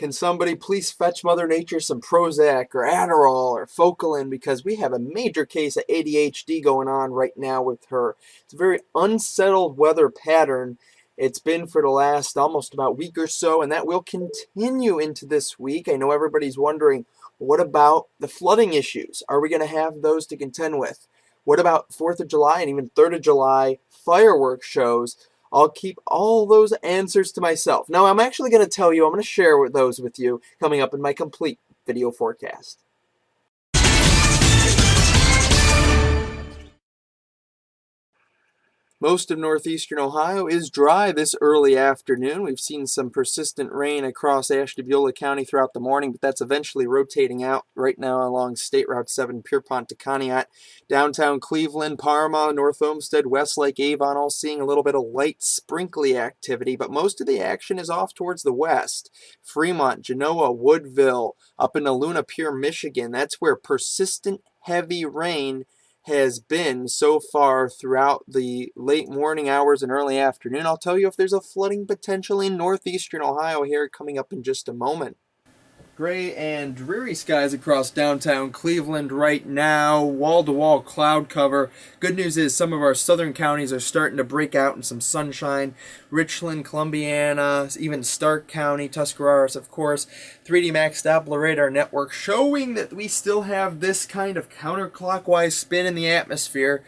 Can somebody please fetch Mother Nature some Prozac or Adderall or Focalin, because we have a major case of ADHD going on right now with her. It's a very unsettled weather pattern. It's been for the last almost about week or so, and that will continue into this week. I know everybody's wondering, what about the flooding issues? Are we going to have those to contend with? What about 4th of July and even 3rd of July fireworks shows? I'll keep all those answers to myself. Now, I'm actually going to tell you, I'm going to share those with you coming up in my complete video forecast. Most of northeastern Ohio is dry this early afternoon. We've seen some persistent rain across Ashtabula County throughout the morning, but that's eventually rotating out right now along State Route 7, Pierpont to Conneaut. Downtown Cleveland, Parma, North Olmsted, Westlake, Avon, all seeing a little bit of light sprinkly activity, but most of the action is off towards the west. Fremont, Genoa, Woodville, up in Luna Pier, Michigan. That's where persistent heavy rain has been so far throughout the late morning hours and early afternoon. I'll tell you if there's a flooding potential in northeastern Ohio here coming up in just a moment. Gray and dreary skies across downtown Cleveland right now. Wall-to-wall cloud cover. Good news is some of our southern counties are starting to break out in some sunshine. Richland, Columbiana, even Stark County, Tuscarawas, of course. 3D Max Doppler radar network showing that we still have this kind of counterclockwise spin in the atmosphere,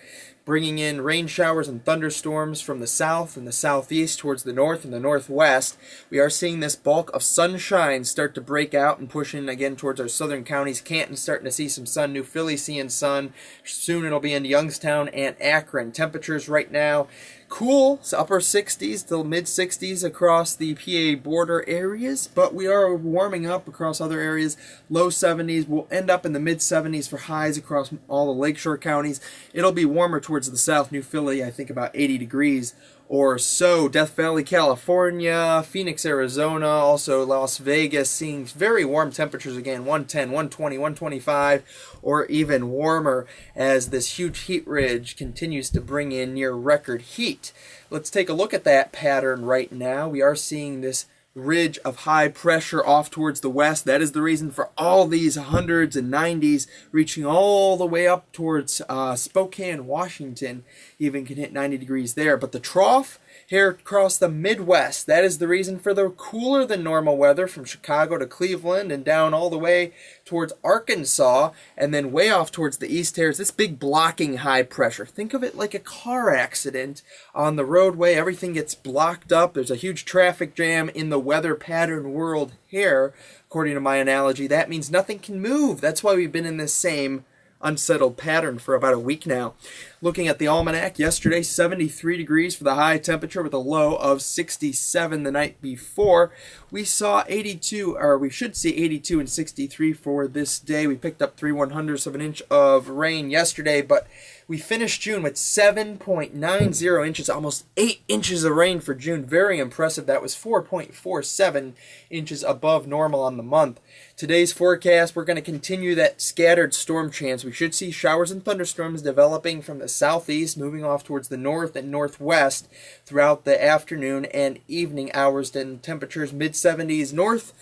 bringing in rain showers and thunderstorms from the south and the southeast towards the north and the northwest. We are seeing this bulk of sunshine start to break out and push in again towards our southern counties. Canton starting to see some sun. New Philly seeing sun. Soon it'll be in Youngstown and Akron. Temperatures right now cool, it's upper 60s to mid 60s across the PA border areas, but we are warming up across other areas. Low 70s, we'll end up in the mid 70s for highs across all the lakeshore counties. It'll be warmer towards the south. New Philly, I think about 80 degrees or so. Death Valley, California, Phoenix, Arizona, also Las Vegas, seeing very warm temperatures again, 110, 120, 125, or even warmer as this huge heat ridge continues to bring in near record heat. Let's take a look at that pattern right now. We are seeing this ridge of high pressure off towards the west. That is the reason for all these hundreds and 90s reaching all the way up towards Spokane, Washington. Even can hit 90 degrees there. But the trough here across the Midwest, that is the reason for the cooler than normal weather from Chicago to Cleveland and down all the way towards Arkansas, and then way off towards the east here is this big blocking high pressure. Think of it like a car accident on the roadway. Everything gets blocked up. There's a huge traffic jam in the weather pattern world here. According to my analogy, that means nothing can move. That's why we've been in this same unsettled pattern for about a week now. Looking at the almanac, yesterday 73 degrees for the high temperature with a low of 67 the night before. We saw 82, or we should see 82 and 63 for this day. We picked up 3/100ths of an inch of rain yesterday, but we finished June with 7.90 inches, almost 8 inches of rain for June. Very impressive. That was 4.47 inches above normal on the month. Today's forecast, we're going to continue that scattered storm chance. We should see showers and thunderstorms developing from the southeast, moving off towards the north and northwest throughout the afternoon and evening hours. Then temperatures mid-70s north,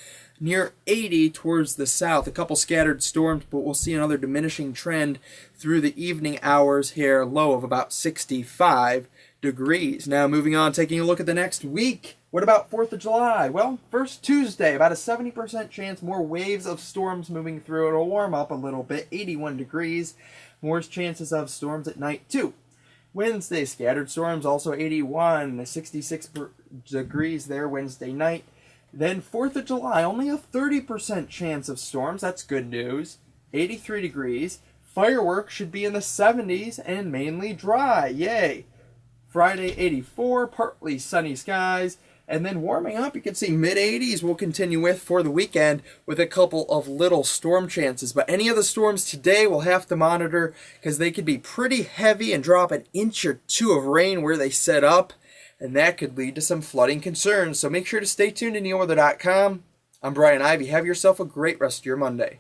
near 80 towards the south. A couple scattered storms, but we'll see another diminishing trend through the evening hours here, low of about 65 degrees. Now moving on, taking a look at the next week. What about 4th of July? Well, first Tuesday, about a 70% chance, more waves of storms moving through. It'll warm up a little bit, 81 degrees. More chances of storms at night too. Wednesday, scattered storms, also 81, 66 degrees there Wednesday night. Then 4th of July, only a 30% chance of storms. That's good news. 83 degrees. Fireworks should be in the 70s and mainly dry. Yay. Friday, 84, partly sunny skies. And then warming up, you can see mid-80s we'll continue with for the weekend with a couple of little storm chances. But any of the storms today we'll have to monitor because they could be pretty heavy and drop an inch or two of rain where they set up. And that could lead to some flooding concerns. So make sure to stay tuned to NeilWeather.com. I'm Brian Ivey. Have yourself a great rest of your Monday.